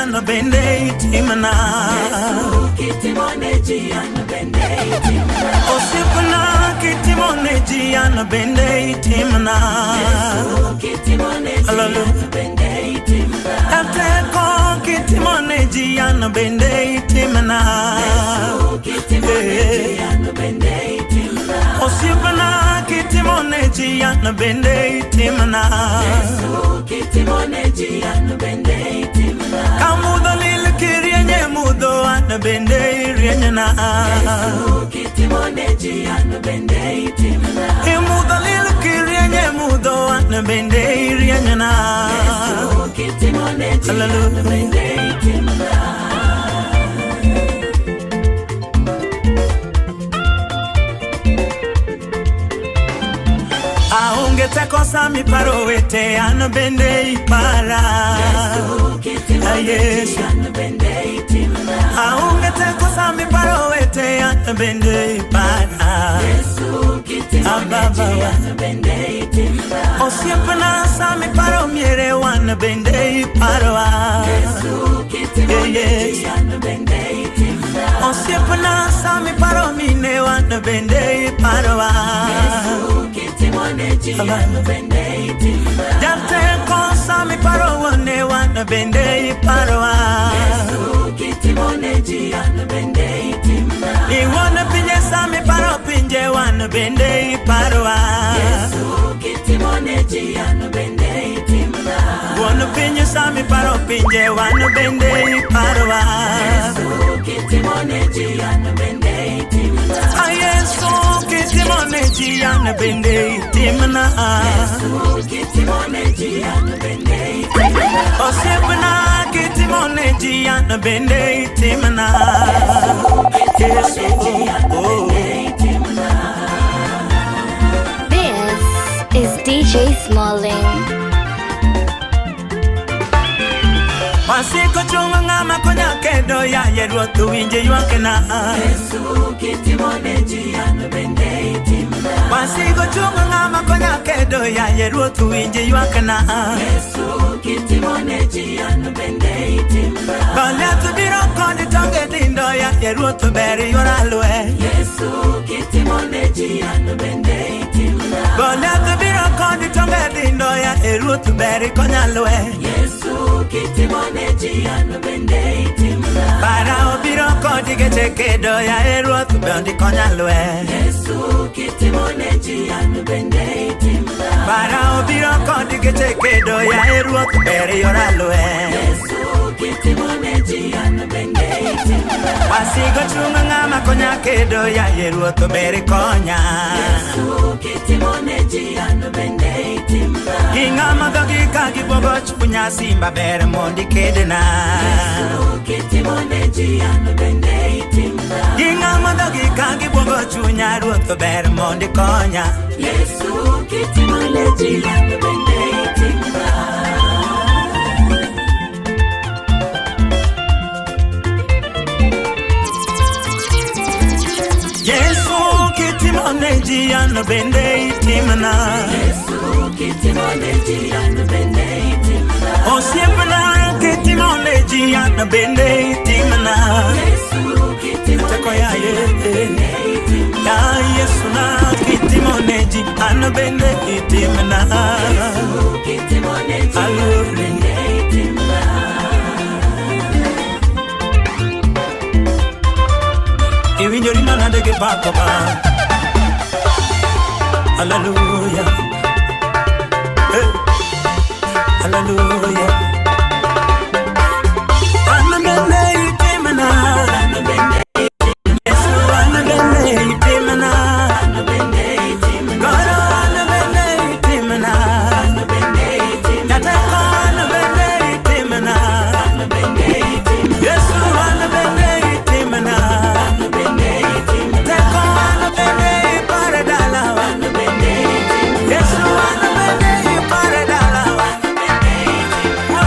an bende itimna kitimone ji an bende itimna Osipna kitimone ji an bende itimna kitimone ji an bende itimna Ateko kitimone ji an bende itimna kitimone ji an bende itimna Osipna kitimone ji an bende itimna kitimone ji an bende itimna Kamudo lil kirienye mudo an bende irienna kitimone ji an bende itimna Imudo lil kirienye mudo an bende irienna kitimone ji an bende itimna Aunge teko sami paro wete an bende ipara Yesu an bende itimna Aunge teko sami paro wete an bende ipara Yesu kitimone ji an bende itimna Osiepna sami paro miere wan bende ipara Yesu kitimone ji an bende itimna Osiepna sami paro mine wan bende ipara Yesu kitimone ji an bende itimna Jateko sami paro wane wan bende ipara Yesu kitimone ji an bende itimna Iwana pinje sami paro pinje wan bende ipara Yesu kitimone ji an bende itimna Wana pinje sami paro pinje wan bende ipara Yesu kitimone ji an bende itimna Yesu kitimone ji an bende itimna Yesu kitimone ji an bende itimna Osipna kitimone ji an bende itimna Yesu oh This is DJ Smalling. Masiko chunga ngama konya kedo ya yeruotu winje yuakena Yesu kitimone ji an bende itimna Masiko chunga ngama konya kedo ya yeruotu winje yuakena Yesu kitimone ji an bende itimna Goliath biro kodi tonge dindo ya yeruotu beri yoralwe Yesu kitimone ji an bende itimna Goliath biro kodi tonge dindo ya yeruotu beri konyalwe Yesu kitimone ji an bende itimna Farao biro kodi geche kedo ya yeruotu bendi konyalwe Yesu kitimone ji an bende itimna Farao biro kodi geche kedo ya yeruotu beri yoralwe Yesu kitimone ji an bende itimna Wasigo chunga ngama konya kedo ya yeruotu beri konya Yesu kitimone ji an bende itimna Ingama dogi kagi bogo chunya simba bere mondi kedena Yesu kitimone ji an bende itimna Ingama dogi kagi bogo chunya ruotu bere mondi konya Yesu kitimone ji an bende itimna Yesu kitimone ji an bende itimna Yesu kitimone ji an bende itimna Osiepna kitimone ji an bende itimna Yesu kitimone ya Yesu na kitimone ji an bende itimna Yesu kitimone ji an bende itimna Iwinjori manade ke pako ba Hallelujah Hey Hallelujah Anabende itimana Anabende Yesu anabende itimana Anabende itimna God anabende itimana Anabende itimna Yateko anabende itimana Anabende itimna Yesu anabende itimana Anabende itimna Teko anabende iparadala Anabende itimna Yesu anabende iparadala Anabende itimna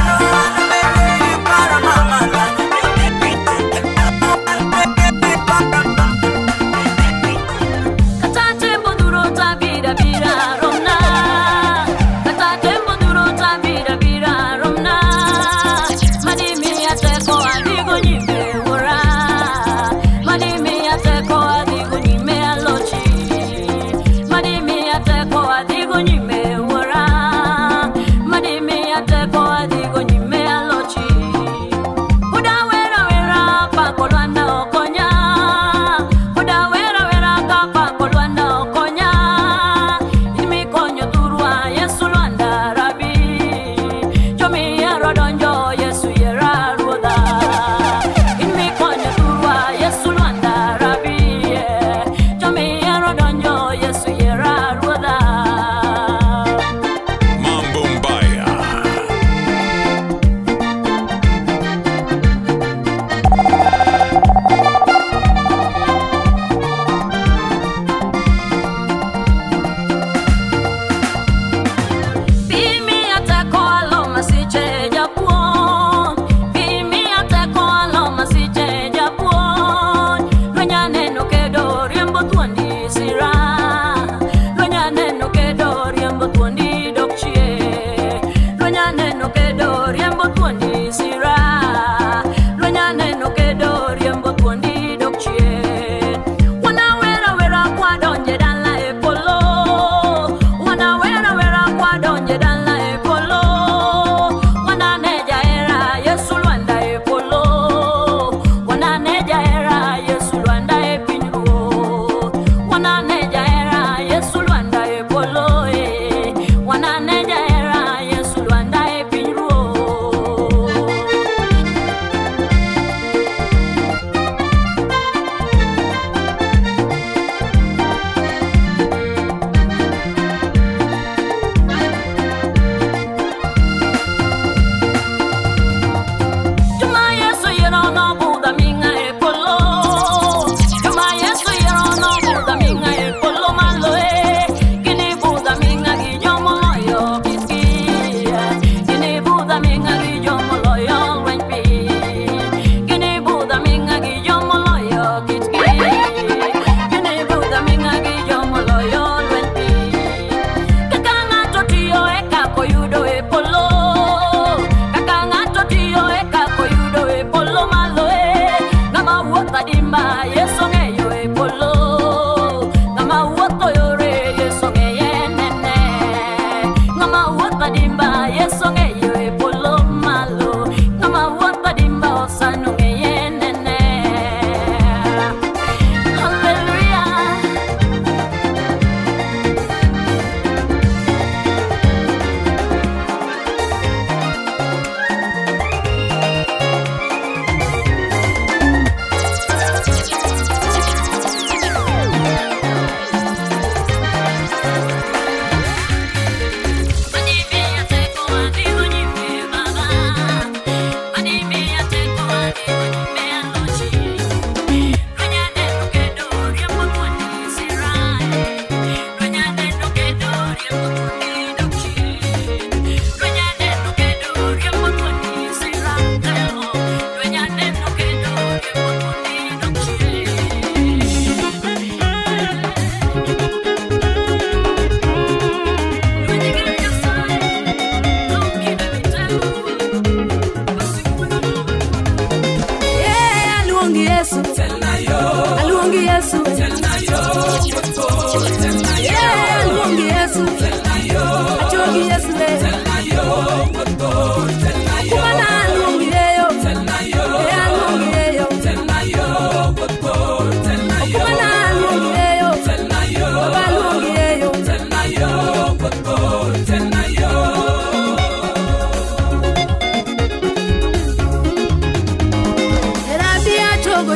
Yesu Luanda e polo e Wananeja era Yesu Luanda e pinruo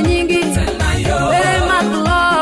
Nyingi, very much love.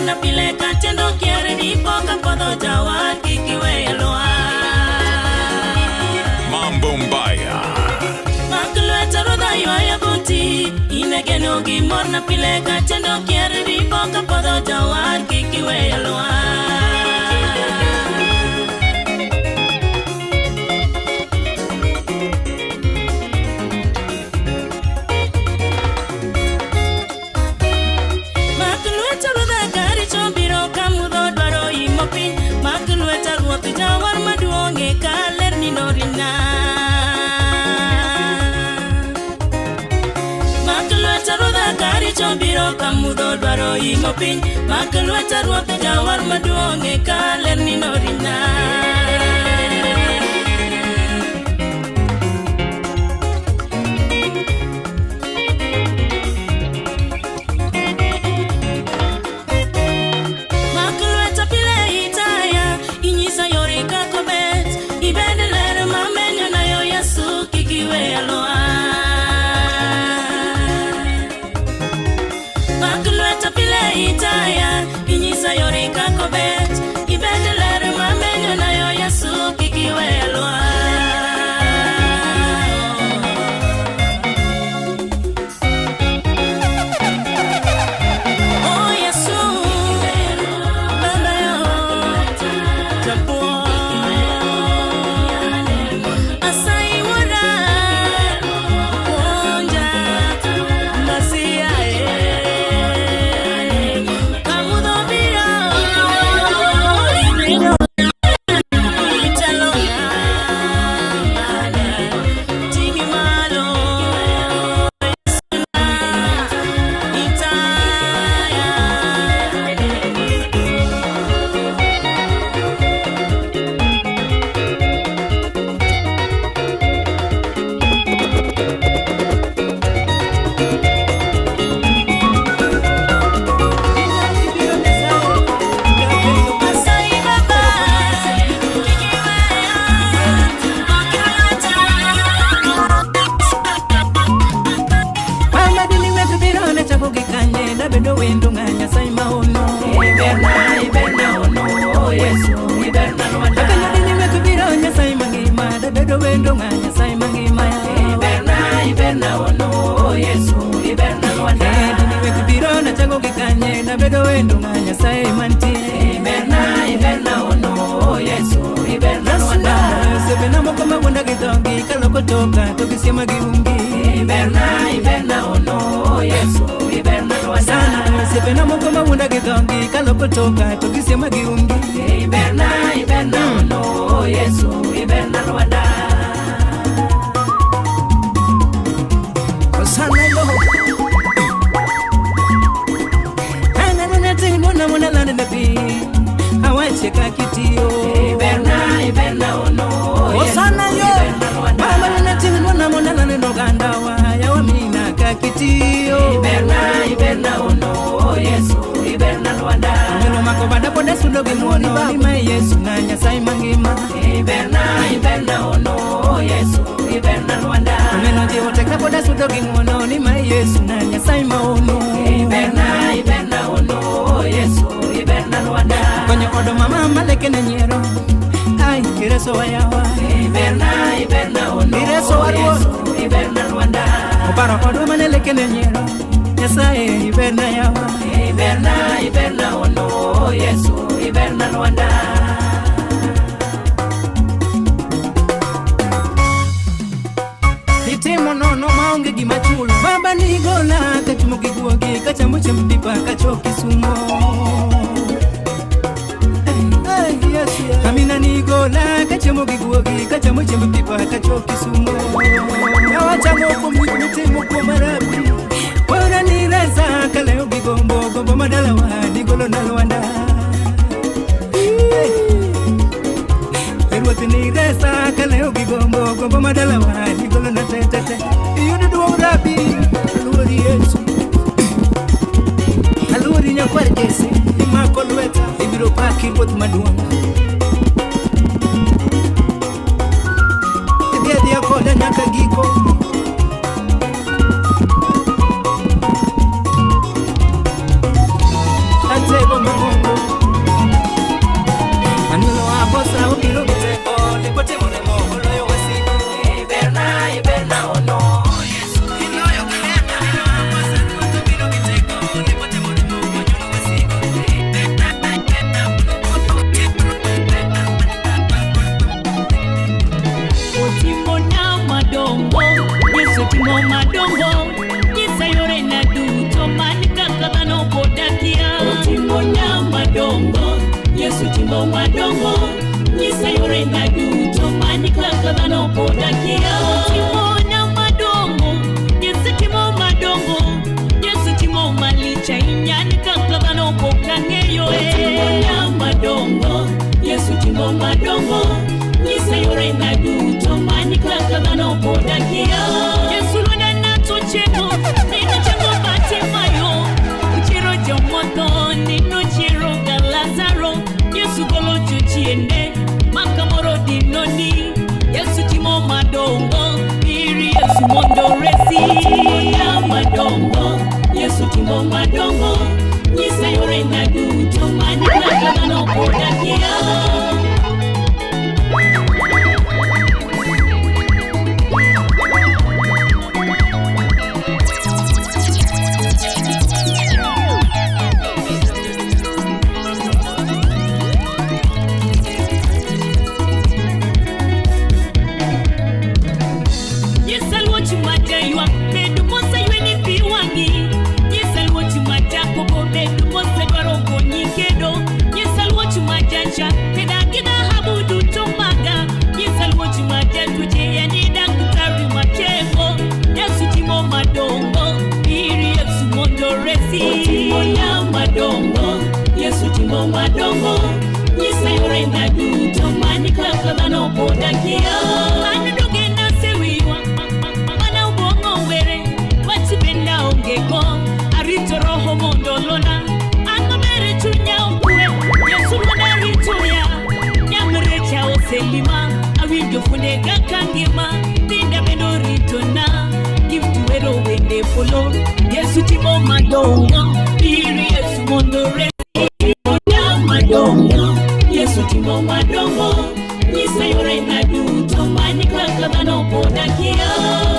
gimorna pile kachendo kiere ni poka podo jawar kikiwe elwa Mambo Mbaya Makulweta roda yoya buti Inegeno gimorna pile kachendo kiere ni poka podo jawar kikiwe elwa Jawar maduonge kaler ni norina Makulweta roda kari chobiro kamudo dwaro ingo piny Makulweta ruoth jawar maduonge kaler ni norina timo madongo nyisa yore na duto mani kaka dhano podakia. Otimo nyama dongo, Yesu timo madongo nyisa yore na duto mani kaka dhano podakia. Otimo nyama dongo, Yesu timo madongo, Yesu timo malicha inyani kaka dhano pokang'eyo. Otimo nyama dongo, Yesu timo madongo nyisa yore na duto mani kaka dhano podakia. Yesu lona nato chemo, nino chemo Batimayo, uchiro jomoto, nino chiro Galazaro. Yesu golo chuchiende, makamoro dinoni. Yesu timo madongo, iri Yesu mondo resi. Otimo nyama dongo, Yesu timo madongo nyisa yore na duto mani kaka dhano podakia. Otimo nyama dongo, Yesu timo madongo nyisa yore na duto mani kaka dhano podakia. Anuduge na sewiwa, mana ubongo were, wati benda ongeko, arito roho mondo lona. Angomere chunya ukwe, Yesu lona rito ya, nyamrecha oselima, awinjo funde kakangima, tinda bendo rito na, give to wero wende follow. Yesu timo madongo, iri Yesu mondo resi. Nyama dongo, Yesu timo madongo nyisa yore na duto mani kaka dhano podakia.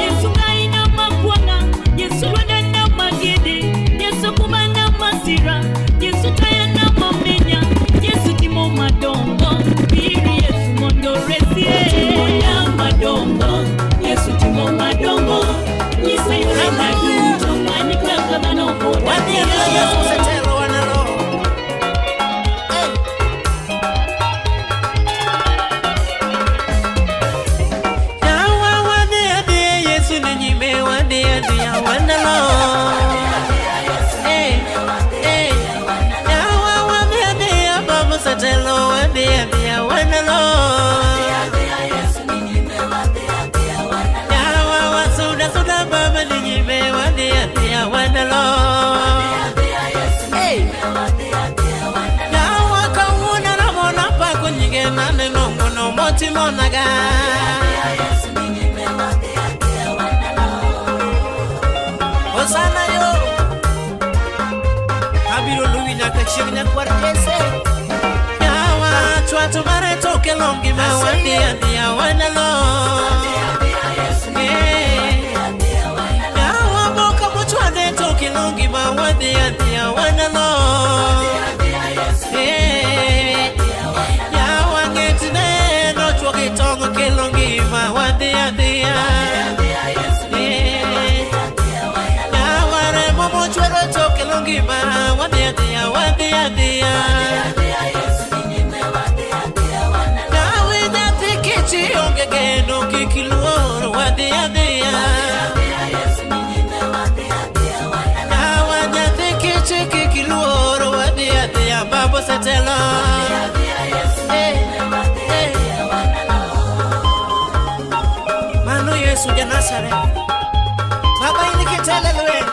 Yesu ngaina makwanga, Yesu lwana na magede, Yesu kuma na masira, Yesu taya na mamenya. Yesu timo madongo, iri Yesu mondo resi. Otimo nyama dongo, Yesu timo madongo nyisa yore na duto mani kaka dhano podakia. Monaga Osana yo Abiro Luina kachigna kwartese Yawa chwatu bare toke longi mawandi adia wanalo Yawa boka mchwade toke longi mawandi adia wanalo Yawa ngetine Tongo kelongi ma wadia dia. Ya ware momo chwero to kelongi ma wadia dia. Ya wida tikichi onge geno kikiluoro wadia dia. Ya wida tikichi kikiluoro wadia dia. Babo setelo. Yesu ya Nazareth, Baba inikitele lwe,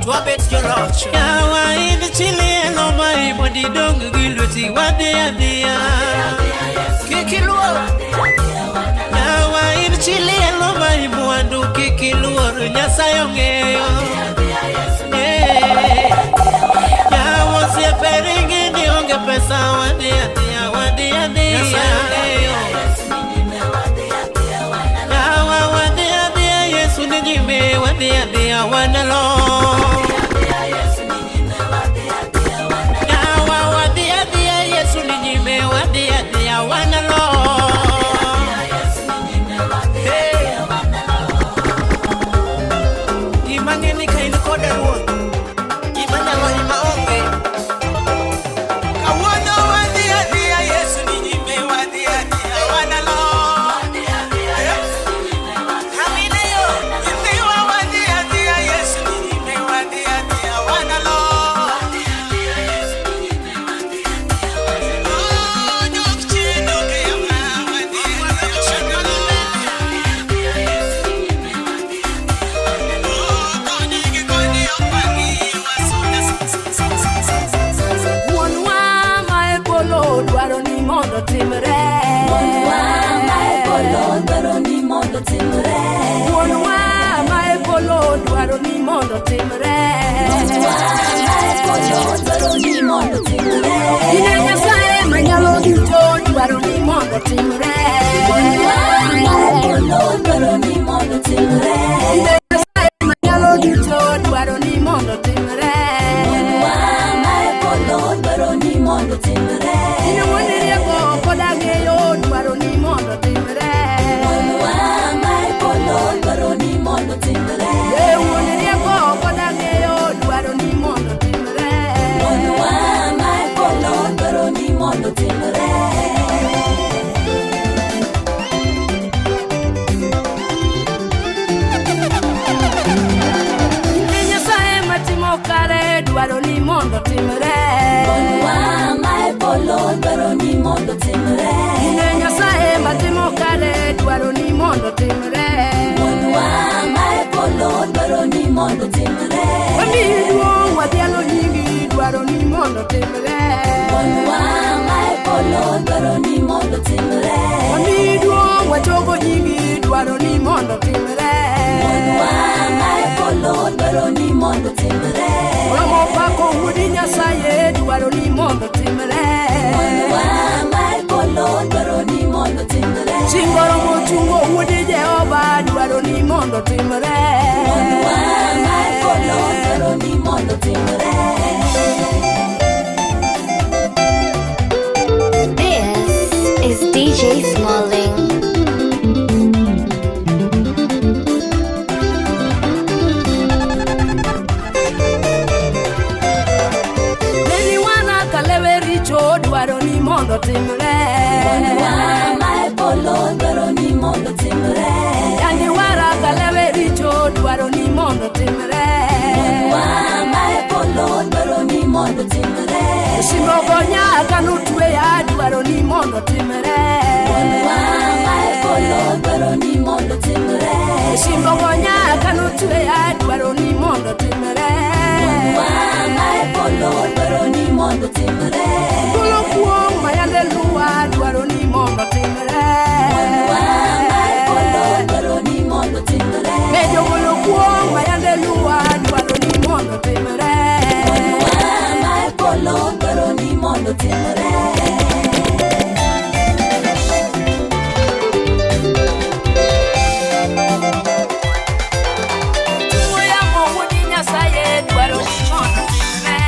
tuwabet yorocho. Yawa ini chili eno mai mwadi dongu giluti wadia dia. Kikiluo. Yawa ini chili eno mai mwandu kikiluo nyasayongeyo. Yawa siya peringi ni onge pesa wadia dia. Ninyime wadia dia wanalo. Yawa wadia dia Yesu ninyime wadia dia wanalo. mondo timre. Wuonwa ma e polo dwaro ni mondo timre. Wuonwa ma e polo dwaro ni mondo timre. Ine Nyasaye manyalo duto dwaro ni mondo timre. Wuonwa ma e polo dwaro ni mondo timre. Ine Nyasaye manyalo duto dwaro ni mondo timre. Wuonwa ma e polo dwaro ni mondo timre. Ine wuon rieko pod ang'eyo dwaro ni mondo timre. Wuonwa ma e polo dwaro ni mondo timre. Wuon rieko pod ang'eyo dwaro ni mondo timre. Wuonwa ma e polo dwaro ni mondo timre. Ine Nyasaye matimo kare dwaro ni mondo timre. Wuonwa ma e polo dwaro ni mondo timre. Ine Nyasaye matimo kare dwaro ni mondo timre. Wuonwa ma e polo dwaro ni mondo timre. Wamiyi duong' wadhialo nyingi dwaro ni mondo timre. Wuonwa ma e polo dwaro ni mondo timre. Wamiyi duong' wachogo nyingi dwaro ni mondo timre. Wuonwa ma e polo dwaro ni mondo timre. Olomo pako wuodi Nyasaye dwaro ni mondo timre. Wuonwa ma e polo dwaro ni mondo timre. Singoro mochungo wuodi Jehova dwaro ni mondo timre. Wuonwa ma e polo dwaro ni mondo timre. This is DJ Smalling. Neni wana kalewe richo dwaro ni mondo timre. Wuonwa ma e polo dwaro ni mondo timre. Yani wara kalewe richo dwaro ni mondo timre. Wuonwa ma e polo dwaro ni mondo timre. Simogo nyaka nutweya dwaro ni mondo timre. Wuonwa ma e polo dwaro ni mondo timre. Simogo nyaka nutweya dwaro ni mondo timre. Wuonwa ma e polo dwaro ni mondo timre. Kulo kuong mayande luwa dwaro ni mondo timre. Wuonwa ma e polo dwaro ni mondo timre. Mejo kulo kuong mayande luwa dwaro ni mondo timre. Wuonwa ma e polo dwaro ni mondo timre. Dwaro ni mondo timre.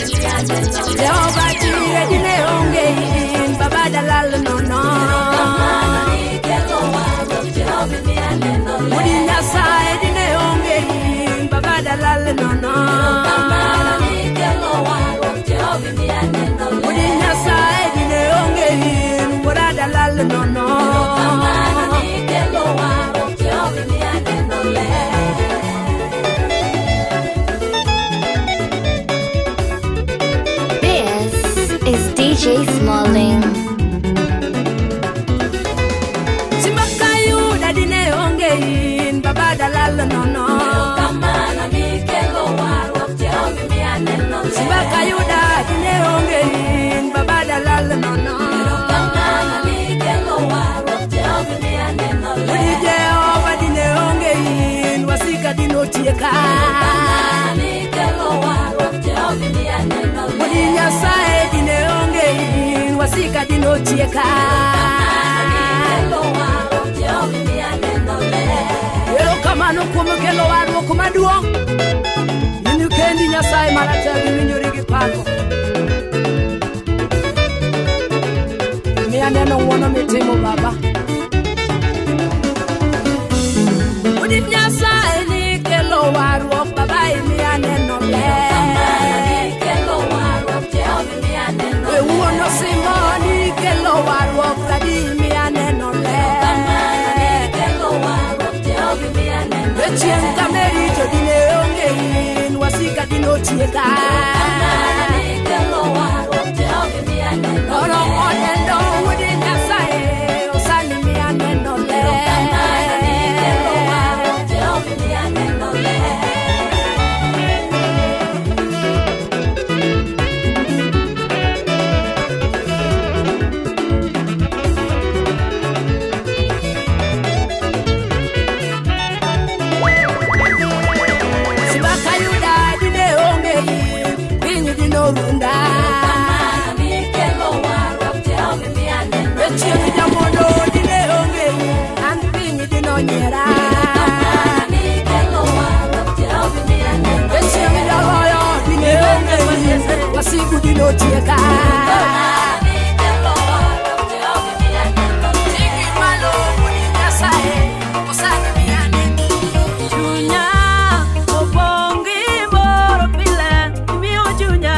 Jehovah Jireh dine onge in baba dalal no no. Udi Nyasaye dine onge in baba dalal no no. Udi Nyasaye dine onge in baba dalal no no. Is DJ Smalling. Simakayu dadine onge in baba dalal no no. Simakayu dadine onge in baba dalal no no. Udi Jehovah dine onge in wasika dinotieka. Udi Nyasaye dine onge in wasika dinotieka. Ero kamano kumo kelo waro kumaduong. Ninu kendi Nyasaye maratabi winjori gi pako. Mi aneno wono mitimo baba. Udi Nyasaye ni kelo waro baba mi aneno le. Uono simoni kelo waro kadi mi aneno le. Echien kameri jodine onge in wasika dinotieka. Oro onendo udi Nyasaye osani mi aneno le. Runda Echiri jamono dine onge an pingi dino nyera Echiri jaloyo dine onge wasigu dino tieka Tiki malo muni Nyasaye osani miyane Junya opongi moro pile imiyo junya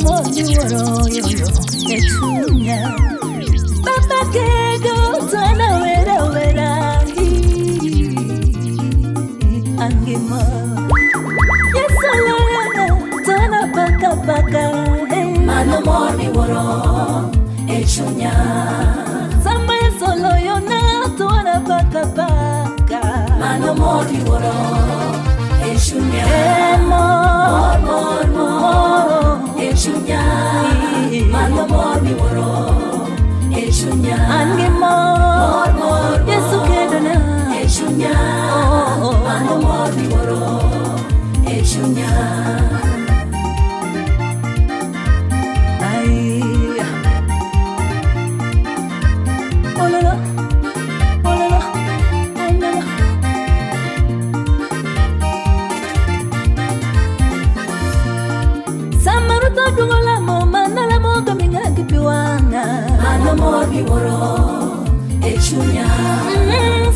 moni woro yo echunya Papa kego tana wera wera Angima Yesala tana paka paka Mano moni woro echunya Sama solo yo na tana paka paka Mano moni woro echunya Mor echunya Mano moni woro echunya Ange mor Yesu kedona echunya Mano moni woro echunya Mori woro echunya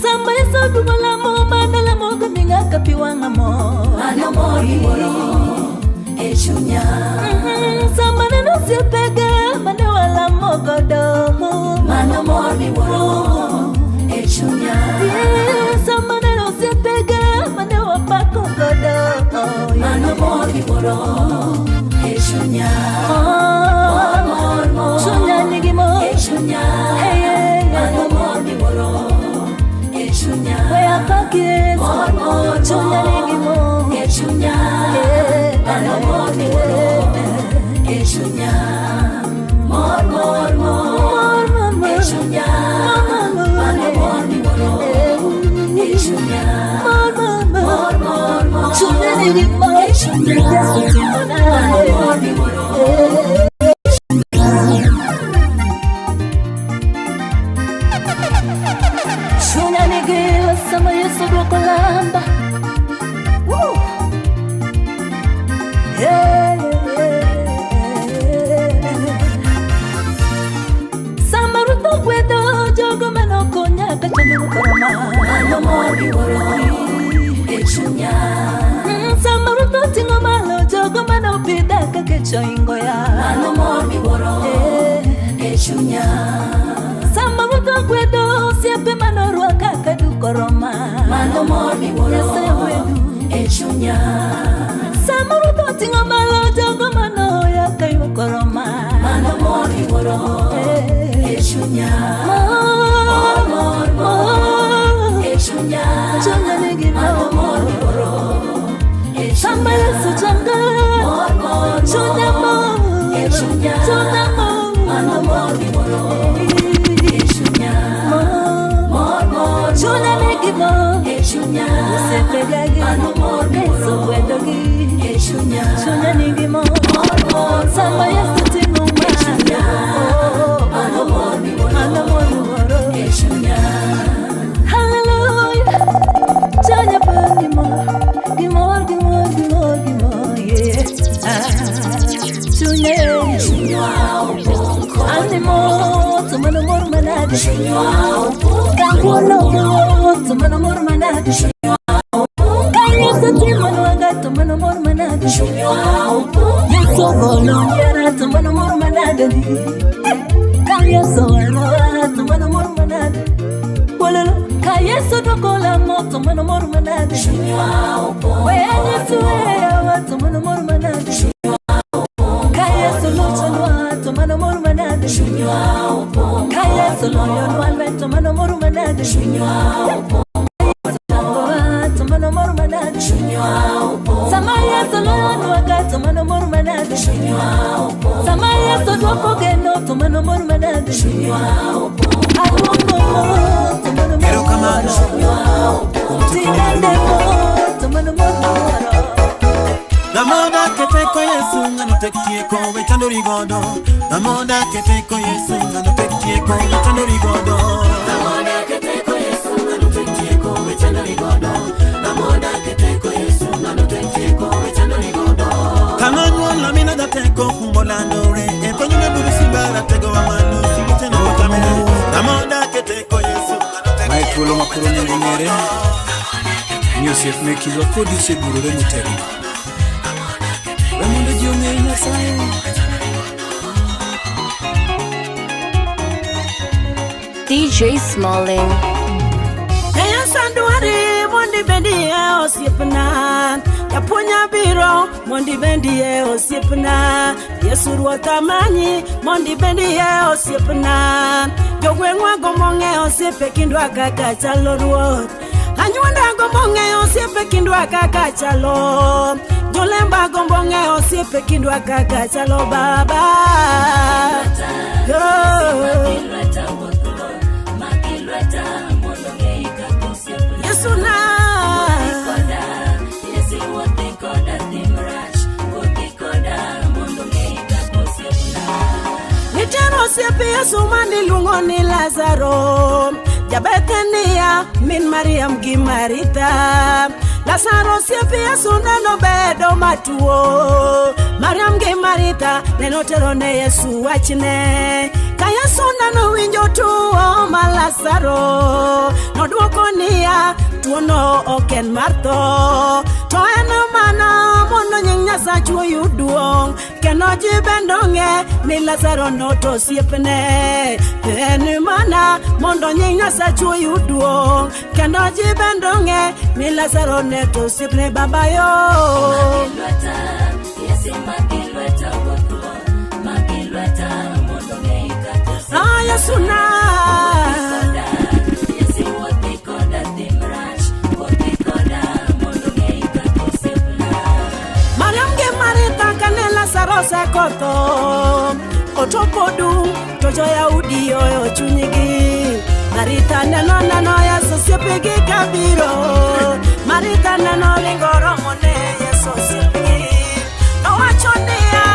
Samba yeso dugola mo manala mo gaminga kapiwanga mo Ano mori woro echunya Samba neno silpega manewala mo godo Mano mori woro echunya Samba neno silpega manewa pako godo Mano mori woro echunya Chunya nigimo Echunya Mano mori woro Echunya Wea kakis Chunya nigimo Echunya Mano mori woro Echunya Mor Echunya Mano mori woro Echunya Mor Chunya nigimo Echunya Mano mori woro Sama Yesu dokolamba Woo Sama ruto kwedo jogo manokonya kachanu koroma Ano mori woro echunya Sama ruto tingo malo jogo manopida kakecho ingoya Ano mori woro echunya Sama ruto kwedo siape manorwa kakadu koroma Mano mori woro echunya Sama ruto tingo malo jogo mano ya kayo koroma Mano mori woro echunya Mor echunya Chunya nigi mano mori woro Sama yesu changa Mor Chunya echunya Chunya Mano mori woro Chunya negimo Echunya Sepegagi Mano mori woro Echunya Chunya negimo Sama yesu tingo Echunya Mano mori woro Echunya Hallelujah Chunya pagimo Gimor yeah Chunya Animo Tumano mor manade Kangulo Tumano mor manade Kanyo Tumano aga Tumano mor manade Yeso bolo Yera Tumano mor manade Kanyo Soano Tumano mor manade Bololo Kayeso dokola mo Tumano mor manade Wenye tuwewa Tumano mor manade Kayeso luchonwa Tumano mor manade Kayeso loyonwa Tumano mor manade Tumano mor manade Sama yeso loyonwa Tumano mor manade Sama yeso dwoko geno Tumano mor manade Quiero camano Tumano mor manade La moda che te con Yesu Ngano te kieko Wechando rigodo La moda che te con Yesu Ngano te kieko Wechando rigodo La moda che te con Yesu Ngano te kieko Wechando rigodo La moda che te con Yesu Ngano te kieko Wechando rigodo Kamano la mina da te con Kumbolando re E pagno me buru simbara Te go amano Simite no kamene La moda che te con Yesu Ngano te kieko Maikolo makurone ngere Yosef Mekilo Kodise Burure Muteri Ramondo Diome Nyasaye DJ Smalling. Eya sanduari mondi bendi osiepna. Ya punya biro mondi bendi osiepna. Yesu ruota manyi mondi bendi osiepna. Jogwengwa gomonge osiepe kindwa kaka chalo ruot. Anyuanda gomonge osiepe kindwa kaka chalo. Jolemba gomonge osiepe kindwa kaka chalo baba. Yesu na Nitero siepe Yesu mandi lungo ni Lazaro. Jabetania min Mariam gi Marita. Lazaro siepe Yesu neno bedo matuo. Mariam gi Marita neno tero ne Yesu wachne. Ka Yesu neno winjo tuo ma Lazaro. Noduoko niya tuo no oken marto. To eno mana mono nying Nyasaye yuduong. Keno jibendonge ni Lazaro no to siepne. Eno mana mondo nying Nyasaye yuduong. Keno jibendonge ni Lazaro ne to siepne baba yo. Ah Yesu na Mariam ge Marita kane Lazaro sekoto. Otopodu tojo Yahudi oyo chunyigi. Marita neno Yesu siepigi kabiro. Marita neno lingoro mone Yesu siepigi. No wachonia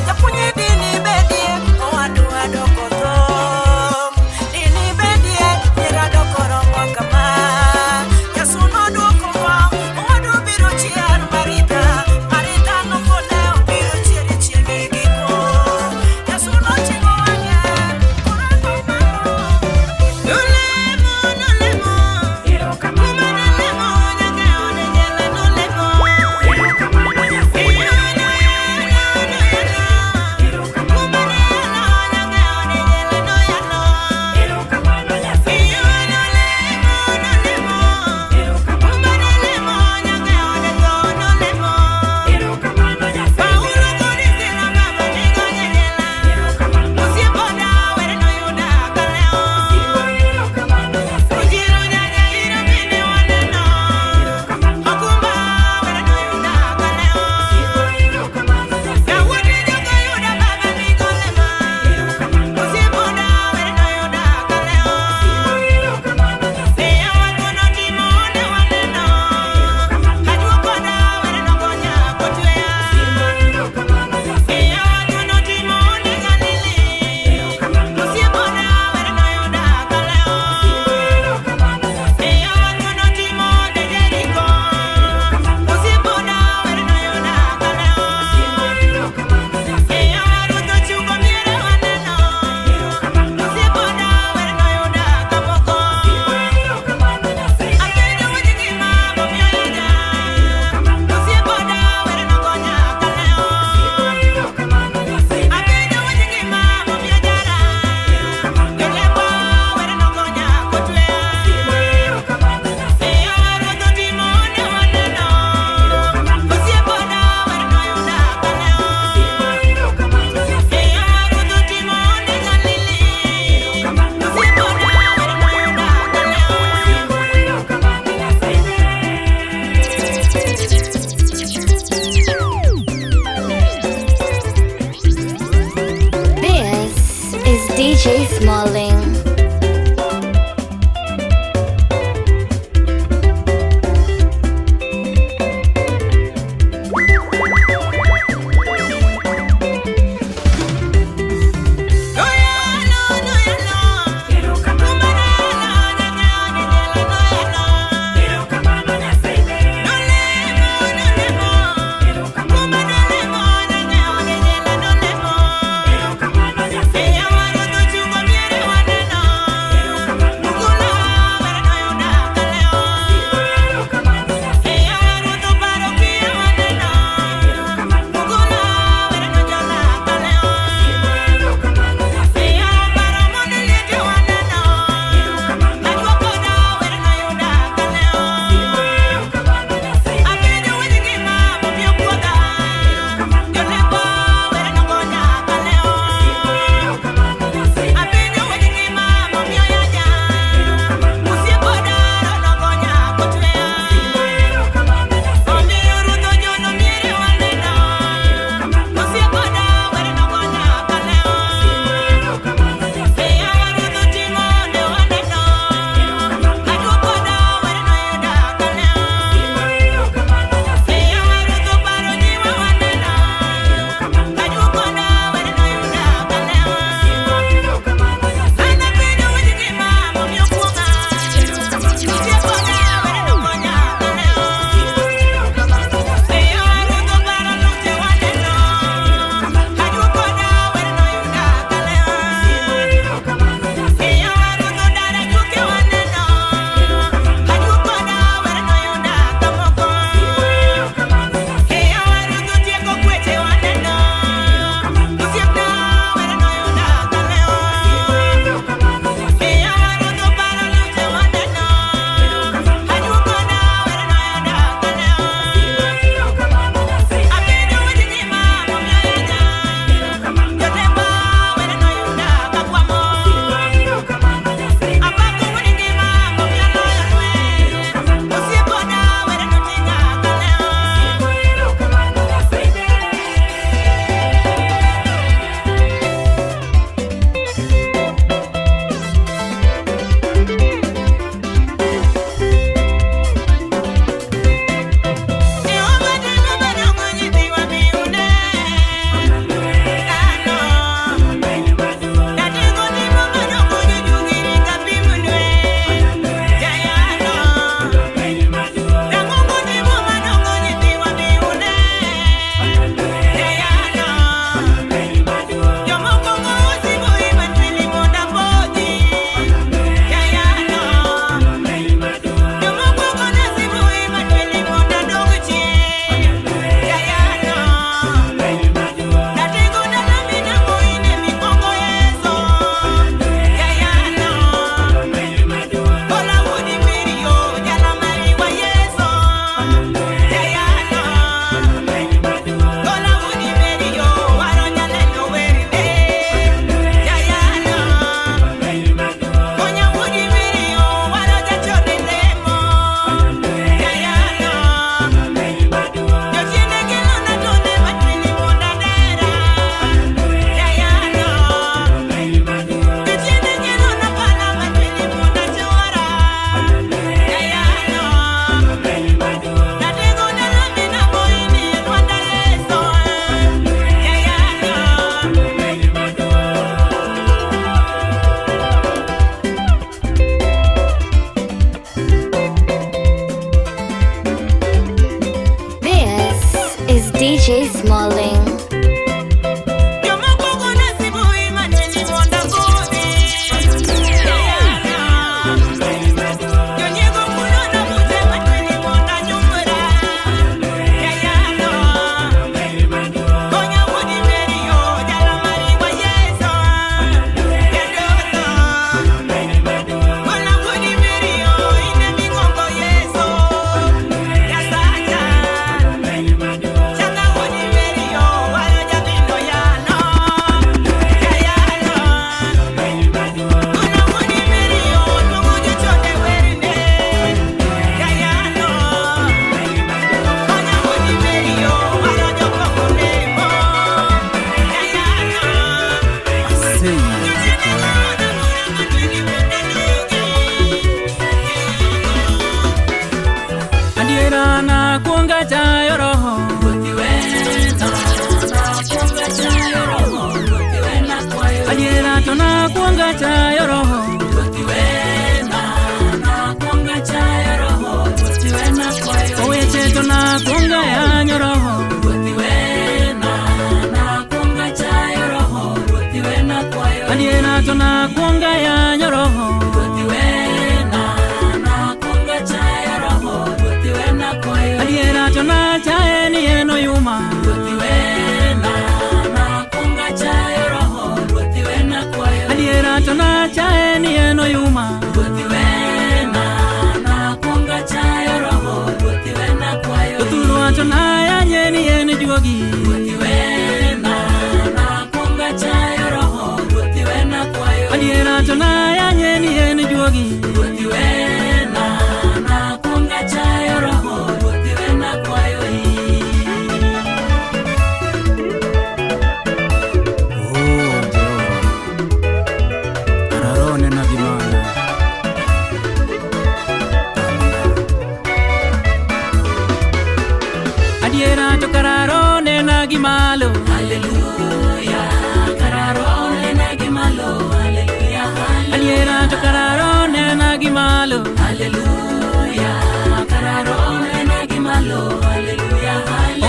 japunye dini bedie oadu adokoto. Dini bedie nirado korongo kama. Yesu no duoko wa oadu biro chiar Marita. Marita no kone biro chiari chiegi giko. Yesu no chingo wange korango malo. Nolemo. Adiera na kuonga chayo roho Adiera to na kuonga chayo roho Oweche to na kuonga yanyo roho Adiera to na kuonga yanyo roho Adiera to na chaye ni eno yuma Adiera to na chaye ni eno yuma Utulwa to na yanye ni eno juogi Adiera to na yanye ni eno juogi Adiera to kararone na gimalo Hallelujah kararone na gimalo Hallelujah Adiera to kararone na gimalo Hallelujah kararone na gimalo Hallelujah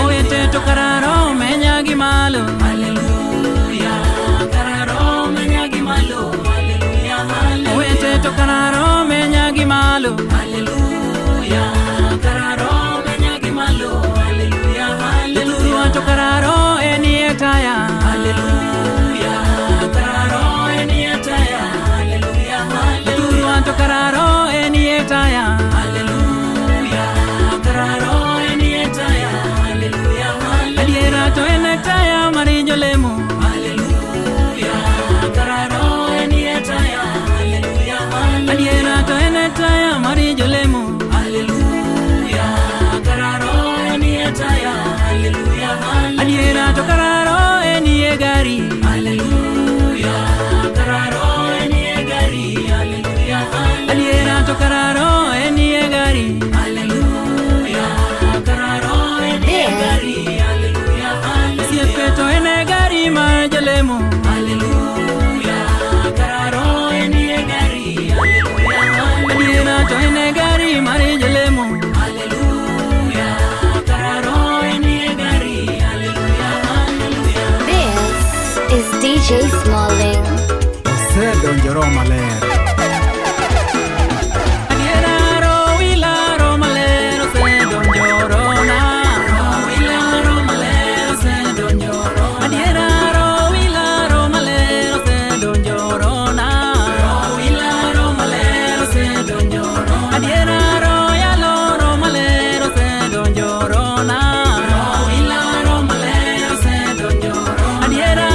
Oete to kararone na gimalo Hallelujah kararone na gimalo Hallelujah Oete to kararone na gimalo Hallelujah kararone na gimalo to kararo eni etaya Hallelujah kararo eni etaya Hallelujah Hallelujah to kararo eni etaya Hallelujah kararo eni etaya Hallelujah Adiera to enetaya marinjo lemo Hallelujah kararo eni etaya Hallelujah Adiera to enetaya marinjo lemo Hallelujah kararo eni etaya Hallelujah Adiera to kararo eni egari Hallelujah kararo eni egari Hallelujah Adiera to kararo eni egari Hallelujah kararo eni egari Hallelujah Siempre to eni egari majalemo Hallelujah kararo eni egari Hallelujah Adiera to eni egari majalemo Hallelujah kararo eni egari Is DJ Smalling. Se donjoro maler. Adiera ro wilaro malero se donjoro na. Ro wilaro malero se donjoro. Adiera ro wilaro malero se donjoro na. Ro wilaro malero se donjoro. Adiera ro yaloro malero se donjoro na. Ro wilaro malero se donjoro. Adiera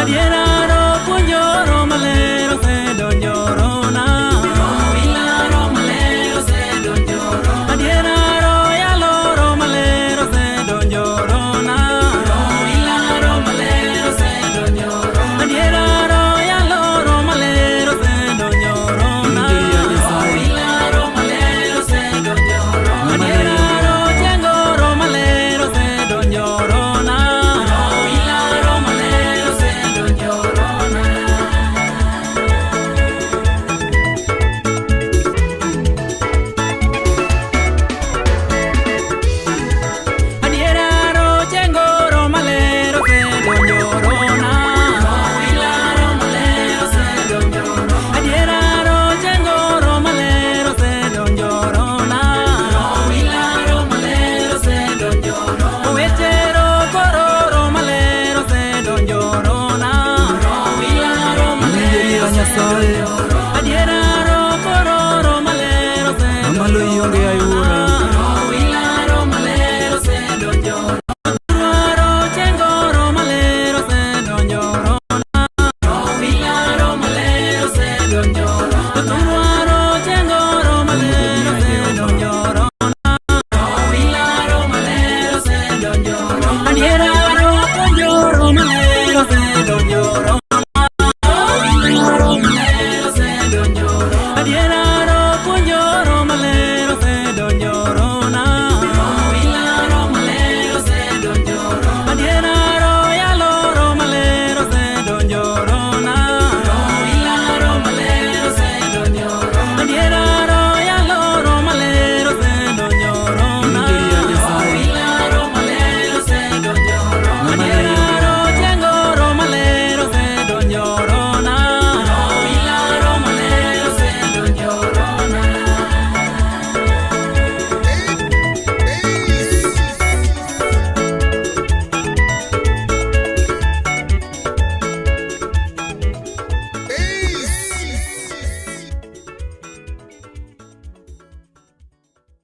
Adiera ro puño ro malero se doño adiera